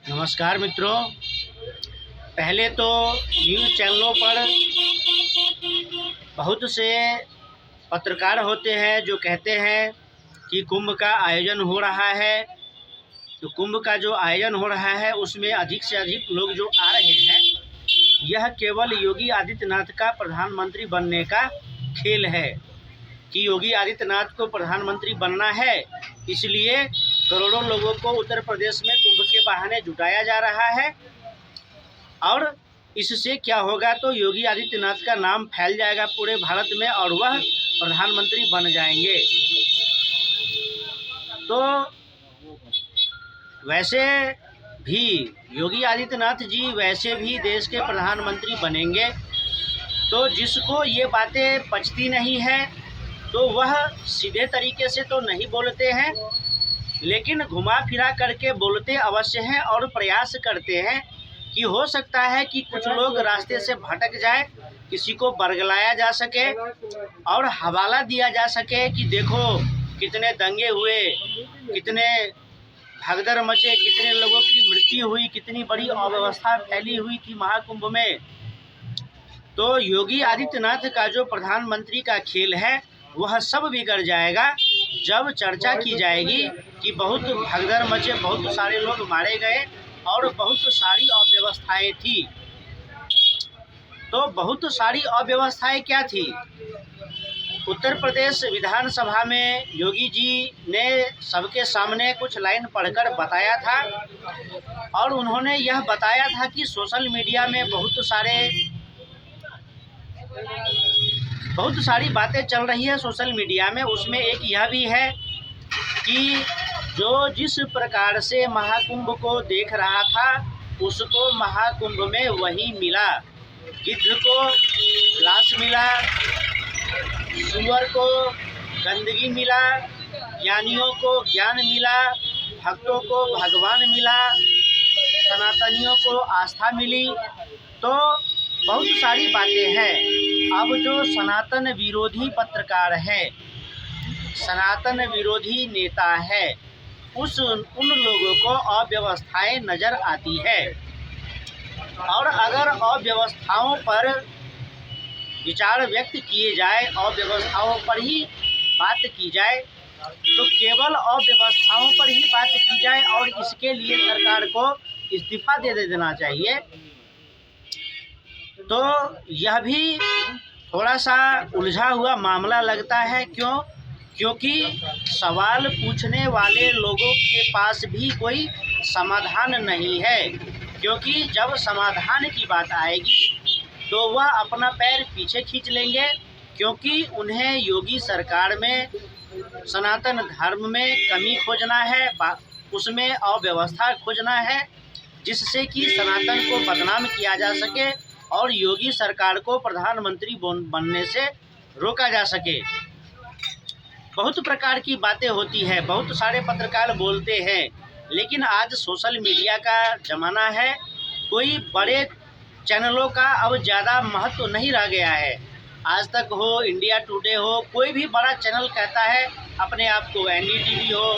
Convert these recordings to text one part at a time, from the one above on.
नमस्कार मित्रों। पहले तो न्यूज़ चैनलों पर बहुत से पत्रकार होते हैं जो कहते हैं कि कुंभ का आयोजन हो रहा है। तो कुंभ का जो आयोजन हो रहा है उसमें अधिक से अधिक लोग जो आ रहे हैं, यह केवल योगी आदित्यनाथ का प्रधानमंत्री बनने का खेल है कि योगी आदित्यनाथ को प्रधानमंत्री बनना है, इसलिए करोड़ों लोगों को उत्तर प्रदेश में कुंभ के बहाने जुटाया जा रहा है। और इससे क्या होगा, तो योगी आदित्यनाथ का नाम फैल जाएगा पूरे भारत में और वह प्रधानमंत्री बन जाएंगे। तो वैसे भी योगी आदित्यनाथ जी वैसे भी देश के प्रधानमंत्री बनेंगे, तो जिसको ये बातें पचती नहीं है तो वह सीधे तरीके से तो नहीं बोलते हैं, लेकिन घुमा फिरा करके बोलते अवश्य हैं और प्रयास करते हैं कि हो सकता है कि कुछ लोग रास्ते से भटक जाए, किसी को बरगलाया जा सके और हवाला दिया जा सके कि देखो कितने दंगे हुए, कितने भगदड़ मचे, कितने लोगों की मृत्यु हुई, कितनी बड़ी अव्यवस्था फैली हुई थी महाकुंभ में। तो योगी आदित्यनाथ का जो प्रधानमंत्री का खेल है वह सब बिगड़ जाएगा जब चर्चा की जाएगी कि बहुत भगदड़ मचे, बहुत सारे लोग मारे गए और बहुत सारी अव्यवस्थाएं थी। तो बहुत सारी अव्यवस्थाएं क्या थी? उत्तर प्रदेश विधानसभा में योगी जी ने सबके सामने कुछ लाइन पढ़कर बताया था और उन्होंने यह बताया था कि सोशल मीडिया में बहुत सारी बातें चल रही है सोशल मीडिया में। उसमें एक यह भी है कि जो जिस प्रकार से महाकुंभ को देख रहा था उसको महाकुंभ में वही मिला। गिद्ध को लाश मिला, सुअर को गंदगी मिला, ज्ञानियों को ज्ञान मिला, भक्तों को भगवान मिला, सनातनियों को आस्था मिली। तो बहुत सारी बातें हैं। अब जो सनातन विरोधी पत्रकार है, सनातन विरोधी नेता है, उन लोगों को अव्यवस्थाएं नज़र आती है और अगर अव्यवस्थाओं पर विचार व्यक्त किए जाए, अव्यवस्थाओं पर ही बात की जाए, तो केवल अव्यवस्थाओं पर ही बात की जाए और इसके लिए सरकार को इस्तीफा दे देना चाहिए। तो यह भी थोड़ा सा उलझा हुआ मामला लगता है। क्योंकि सवाल पूछने वाले लोगों के पास भी कोई समाधान नहीं है, क्योंकि जब समाधान की बात आएगी तो वह अपना पैर पीछे खींच लेंगे, क्योंकि उन्हें योगी सरकार में सनातन धर्म में कमी खोजना है, उसमें अव्यवस्था खोजना है, जिससे कि सनातन को बदनाम किया जा सके और योगी सरकार को प्रधानमंत्री बनने से रोका जा सके। बहुत प्रकार की बातें होती है, बहुत सारे पत्रकार बोलते हैं, लेकिन आज सोशल मीडिया का ज़माना है। कोई बड़े चैनलों का अब ज़्यादा महत्व नहीं रह गया है। आज तक हो, इंडिया टुडे हो, कोई भी बड़ा चैनल कहता है अपने आप को NDTV हो।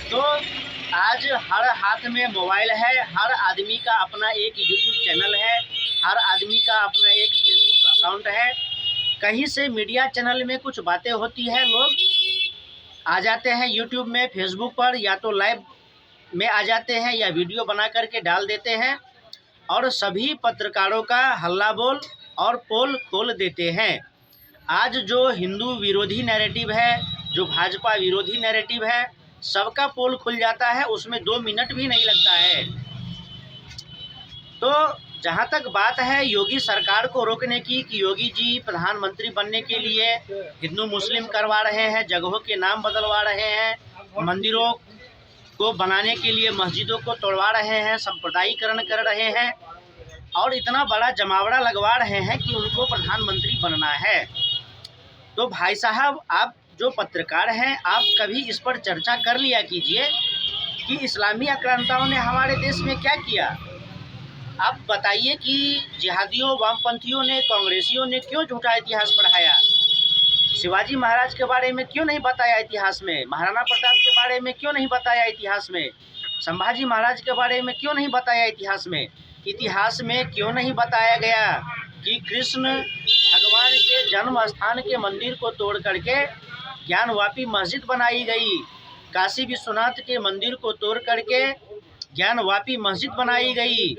तो आज हर हाथ में मोबाइल है, हर आदमी का अपना एक यूट्यूब चैनल है, हर आदमी का अपना एक फेसबुक अकाउंट है। कहीं से मीडिया चैनल में कुछ बातें होती है, लोग आ जाते हैं यूट्यूब में, फेसबुक पर, या तो लाइव में आ जाते हैं या वीडियो बना करके डाल देते हैं और सभी पत्रकारों का हल्ला बोल और पोल खोल देते हैं। आज जो हिंदू विरोधी नैरेटिव है, जो भाजपा विरोधी नैरेटिव है, सबका पोल खुल जाता है, उसमें 2 मिनट भी नहीं लगता है। तो जहाँ तक बात है योगी सरकार को रोकने की कि योगी जी प्रधानमंत्री बनने के लिए हिंदू मुस्लिम करवा रहे हैं, जगहों के नाम बदलवा रहे हैं, मंदिरों को बनाने के लिए मस्जिदों को तोड़वा रहे हैं, सांप्रदायिकरण कर रहे हैं और इतना बड़ा जमावड़ा लगवा रहे हैं कि उनको प्रधानमंत्री बनना है। तो भाई साहब, आप जो पत्रकार हैं, आप कभी इस पर चर्चा कर लिया कीजिए कि इस्लामी आक्रांताओं ने हमारे देश में क्या किया। आप बताइए कि जिहादियों, वामपंथियों ने, कांग्रेसियों ने क्यों झूठा इतिहास पढ़ाया? शिवाजी महाराज के बारे में क्यों नहीं बताया इतिहास में? महाराणा प्रताप के बारे में क्यों नहीं बताया इतिहास में? संभाजी महाराज के बारे में क्यों नहीं बताया इतिहास में? इतिहास में क्यों नहीं बताया गया कि कृष्ण भगवान के जन्म स्थान के मंदिर को तोड़ करके ज्ञानवापी मस्जिद बनाई गई, काशी विश्वनाथ के मंदिर को तोड़ करके ज्ञानवापी मस्जिद बनाई गई।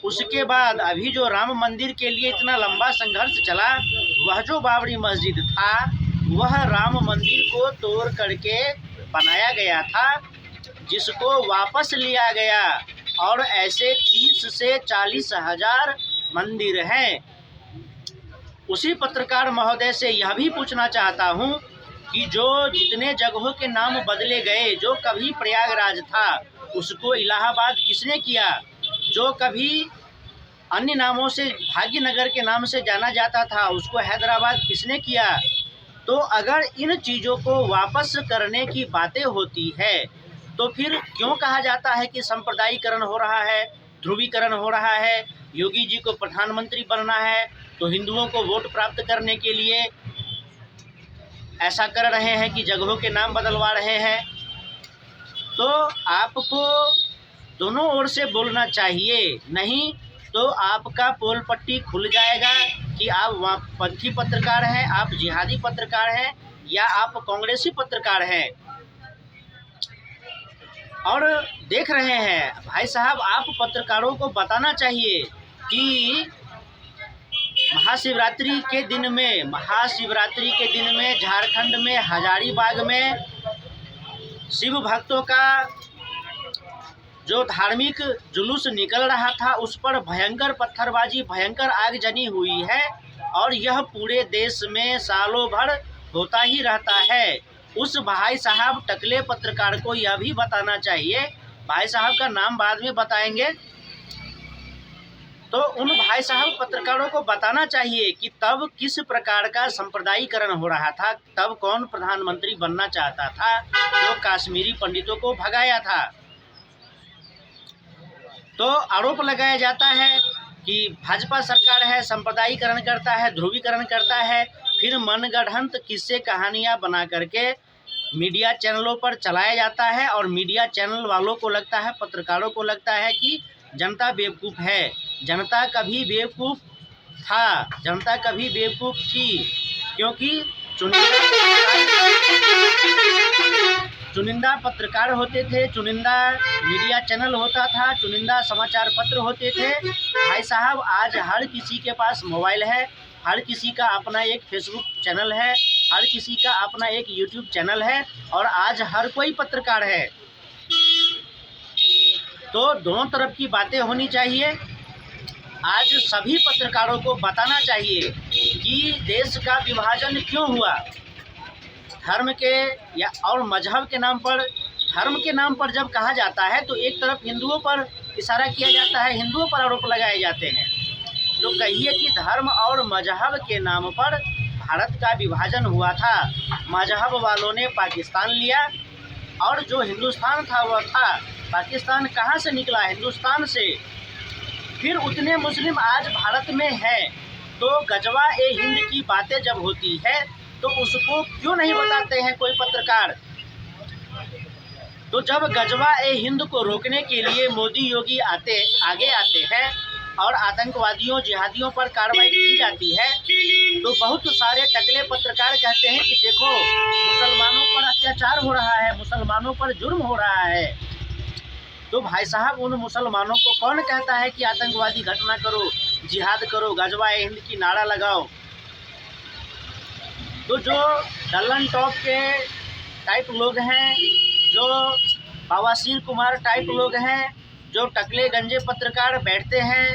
उसके बाद अभी जो राम मंदिर के लिए इतना लंबा संघर्ष चला, वह जो बाबरी मस्जिद था वह राम मंदिर को तोड़ करके बनाया गया था, जिसको वापस लिया गया। और ऐसे 30 से 40 हजार मंदिर हैं। उसी पत्रकार महोदय से यह भी पूछना चाहता हूँ कि जो जितने जगहों के नाम बदले गए, जो कभी प्रयागराज था उसको इलाहाबाद किसने किया, जो कभी अन्य नामों से भाग्यनगर के नाम से जाना जाता था उसको हैदराबाद किसने किया? तो अगर इन चीज़ों को वापस करने की बातें होती है तो फिर क्यों कहा जाता है कि सांप्रदायिकरण हो रहा है, ध्रुवीकरण हो रहा है? योगी जी को प्रधानमंत्री बनना है तो हिंदुओं को वोट प्राप्त करने के लिए ऐसा कर रहे हैं कि जगहों के नाम बदलवा रहे हैं। तो आपको दोनों ओर से बोलना चाहिए, नहीं तो आपका पोल पट्टी खुल जाएगा कि आप वामपंथी पत्रकार हैं, आप जिहादी पत्रकार हैं या आप कांग्रेसी पत्रकार हैं। और देख रहे हैं भाई साहब, आप पत्रकारों को बताना चाहिए कि महाशिवरात्रि के दिन में झारखंड में हजारीबाग में शिव भक्तों का जो धार्मिक जुलूस निकल रहा था उस पर भयंकर पत्थरबाजी, भयंकर आगजनी हुई है और यह पूरे देश में सालों भर होता ही रहता है। उस भाई साहब टकले पत्रकार को यह भी बताना चाहिए, भाई साहब का नाम बाद में बताएंगे, तो उन भाई साहब पत्रकारों को बताना चाहिए कि तब किस प्रकार का सांप्रदायिकरण हो रहा था, तब कौन प्रधानमंत्री बनना चाहता था जो कश्मीरी पंडितों को भगाया था। तो आरोप लगाया जाता है कि भाजपा सरकार है, सांप्रदायिकरण करता है, ध्रुवीकरण करता है, फिर मनगढ़ंत किस्से कहानियां बना करके मीडिया चैनलों पर चलाया जाता है और मीडिया चैनल वालों को लगता है, पत्रकारों को लगता है कि जनता बेवकूफ़ है। जनता कभी बेवकूफ़ था, जनता कभी बेवकूफ़ थी, क्योंकि चुनिंदा पत्रकार होते थे, चुनिंदा मीडिया चैनल होता था, चुनिंदा समाचार पत्र होते थे। भाई साहब, आज हर किसी के पास मोबाइल है, हर किसी का अपना एक फेसबुक चैनल है, हर किसी का अपना एक यूट्यूब चैनल है और आज हर कोई पत्रकार है। तो दोनों तरफ की बातें होनी चाहिए। आज सभी पत्रकारों को बताना चाहिए कि देश का विभाजन क्यों हुआ, धर्म के या और मजहब के नाम पर। धर्म के नाम पर जब कहा जाता है तो एक तरफ हिंदुओं पर इशारा किया जाता है, हिंदुओं पर आरोप लगाए जाते हैं। तो कहिए कि धर्म और मजहब के नाम पर भारत का विभाजन हुआ था। मजहब वालों ने पाकिस्तान लिया और जो हिंदुस्तान था वह था। पाकिस्तान कहाँ से निकला? हिंदुस्तान से। फिर उतने मुस्लिम आज भारत में हैं, तो गजवा ए हिंद की बातें जब होती है तो उसको क्यों नहीं बताते हैं कोई पत्रकार? तो जब गजवा ए हिंद को रोकने के लिए मोदी योगी आगे आते हैं और आतंकवादियों जिहादियों पर कार्रवाई की जाती है तो बहुत सारे टकले पत्रकार कहते हैं कि देखो मुसलमानों पर अत्याचार हो रहा है, मुसलमानों पर जुर्म हो रहा है। तो भाई साहब, उन मुसलमानों को कौन कहता है कि आतंकवादी घटना करो, जिहाद करो, गजवा ए हिंद की नारा लगाओ? तो जो डल्लन टॉप के टाइप लोग हैं, जो बवासीर कुमार टाइप लोग हैं, जो टकले गंजे पत्रकार बैठते हैं,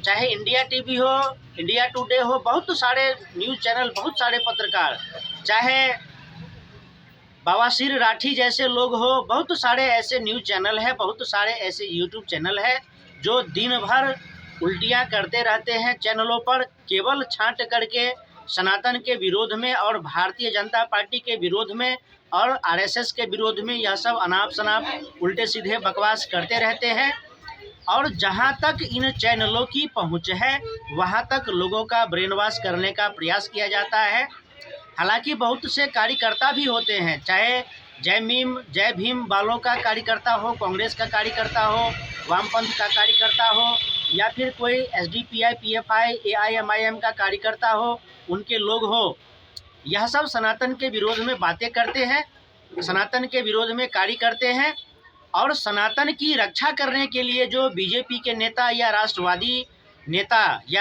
चाहे इंडिया टीवी हो, इंडिया टुडे हो, बहुत सारे न्यूज़ चैनल, बहुत सारे पत्रकार, चाहे बवासीर राठी जैसे लोग हो, बहुत सारे ऐसे न्यूज़ चैनल हैं, बहुत सारे ऐसे यूट्यूब चैनल हैं जो दिन भर उल्टियाँ करते रहते हैं चैनलों पर, केवल छांट करके सनातन के विरोध में और भारतीय जनता पार्टी के विरोध में और आरएसएस के विरोध में यह सब अनाप शनाप उल्टे सीधे बकवास करते रहते हैं। और जहां तक इन चैनलों की पहुंच है वहां तक लोगों का ब्रेन वॉश करने का प्रयास किया जाता है। हालांकि बहुत से कार्यकर्ता भी होते हैं, चाहे जय भीम वालों का कार्यकर्ता हो, कांग्रेस का कार्यकर्ता हो, वामपंथ का कार्यकर्ता हो, या फिर कोई एसडीपीआई, पीएफआई, एआईएमआईएम का कार्यकर्ता हो, उनके लोग हो, यह सब सनातन के विरोध में बातें करते हैं, सनातन के विरोध में कार्य करते हैं। और सनातन की रक्षा करने के लिए जो बीजेपी के नेता या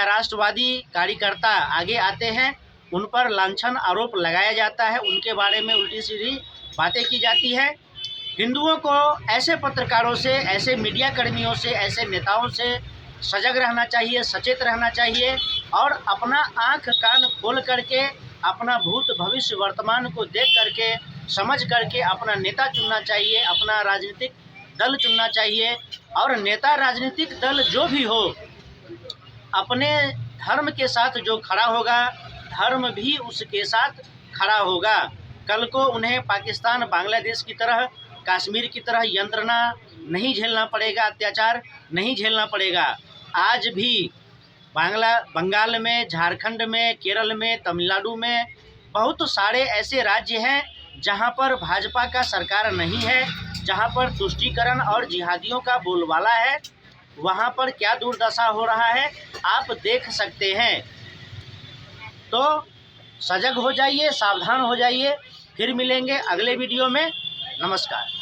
राष्ट्रवादी कार्यकर्ता आगे आते हैं, उन पर लांछन आरोप लगाया जाता है, उनके बारे में उल्टी सीधी बातें की जाती है। हिंदुओं को ऐसे पत्रकारों से, ऐसे मीडिया कर्मियों से, ऐसे नेताओं से सजग रहना चाहिए, सचेत रहना चाहिए और अपना आँख कान खोल करके, अपना भूत भविष्य वर्तमान को देख करके, समझ करके अपना नेता चुनना चाहिए, अपना राजनीतिक दल चुनना चाहिए। और नेता, राजनीतिक दल जो भी हो, अपने धर्म के साथ जो खड़ा होगा, धर्म भी उसके साथ खड़ा होगा। कल को उन्हें पाकिस्तान, बांग्लादेश की तरह, कश्मीर की तरह यंत्रणा नहीं झेलना पड़ेगा, अत्याचार नहीं झेलना पड़ेगा। आज भी बंगाल में, झारखंड में, केरल में, तमिलनाडु में बहुत सारे ऐसे राज्य हैं जहां पर भाजपा का सरकार नहीं है, जहां पर तुष्टीकरण और जिहादियों का बोलबाला है। वहां पर क्या दुर्दशा हो रहा है आप देख सकते हैं। तो सजग हो जाइए, सावधान हो जाइए। फिर मिलेंगे अगले वीडियो में। नमस्कार।